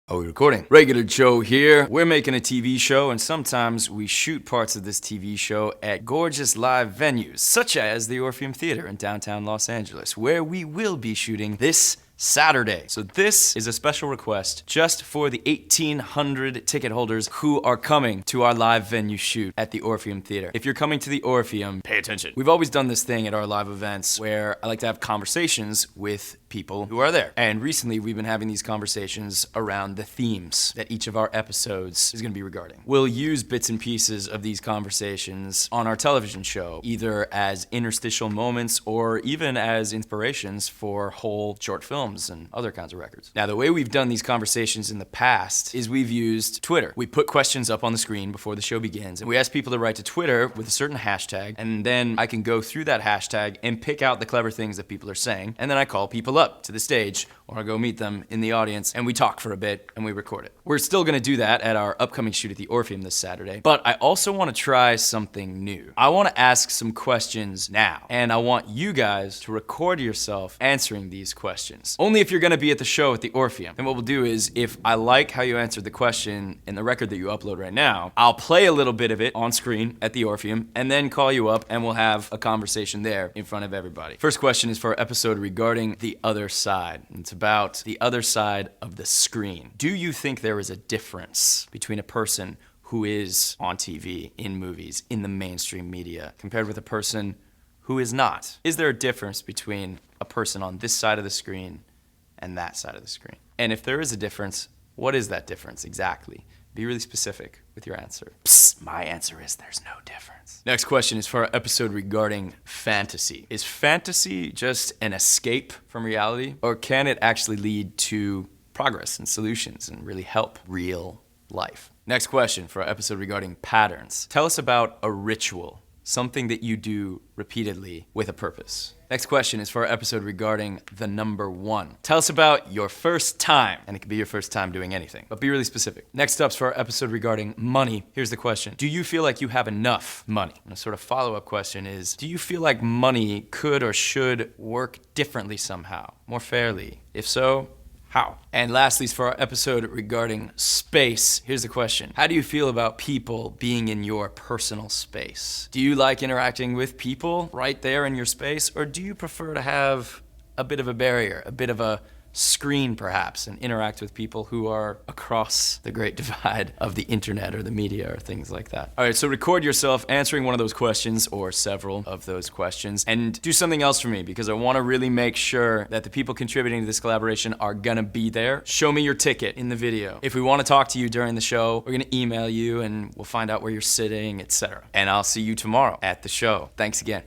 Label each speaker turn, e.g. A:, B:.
A: Are we recording? Regular Joe here. We're making a TV show, and sometimes we shoot parts of this TV show at gorgeous live venues, such as the Orpheum Theater in downtown Los Angeles, where we will be shooting this Saturday. So this is a special request just for the 1,800 ticket holders who are coming to our live venue shoot at the Orpheum Theater. If you're coming to the Orpheum, pay attention. We've always done this thing at our live events where I like to have conversations with people who are there. And recently we've been having these conversations around the themes that each of our episodes is going to be regarding. We'll use bits and pieces of these conversations on our television show, either as interstitial moments or even as inspirations for whole short films and other kinds of records. Now, the way we've done these conversations in the past is we've used Twitter. We put questions up on the screen before the show begins, and we ask people to write to Twitter with a certain hashtag, and then I can go through that hashtag and pick out the clever things that people are saying, and then I call people up to the stage, or I go meet them in the audience, and we talk for a bit, and we record it. We're still gonna do that at our upcoming shoot at the Orpheum this Saturday, but I also wanna try something new. I wanna ask some questions now, and I want you guys to record yourself answering these questions. Only if you're gonna be at the show at the Orpheum. And what we'll do is, if I like how you answered the question in the record that you upload right now, I'll play a little bit of it on screen at the Orpheum, and then call you up, and we'll have a conversation there in front of everybody. First question is for our episode regarding the other side. It's about the other side of the screen. Do you think there is a difference between a person who is on TV, in movies, in the mainstream media, compared with a person who is not? Is there a difference between a person on this side of the screen and that side of the screen? And if there is a difference, what is that difference exactly? Be really specific with your answer. Psst, my answer is there's no difference. Next question is for our episode regarding fantasy. Is fantasy just an escape from reality, or can it actually lead to progress and solutions and really help real life? Next question for our episode regarding patterns. Tell us about a ritual, something that you do repeatedly with a purpose. Next question is for our episode regarding the number one. Tell us about your first time, and it could be your first time doing anything, but be really specific. Next up's for our episode regarding money. Here's the question. Do you feel like you have enough money? And a sort of follow-up question is, do you feel like money could or should work differently somehow, more fairly? If so, how? And lastly, for our episode regarding space, here's the question. How do you feel about people being in your personal space? Do you like interacting with people right there in your space, or do you prefer to have a bit of a barrier, a bit of a screen perhaps, and interact with people who are across the great divide of the internet or the media or things like that? All right, so record yourself answering one of those questions or several of those questions, and do something else for me, because I want to really make sure that the people contributing to this collaboration are gonna be there. Show me your ticket in the video. If we want to talk to you during the show, we're gonna email you and we'll find out where you're sitting, etc. And I'll see you tomorrow at the show. Thanks again.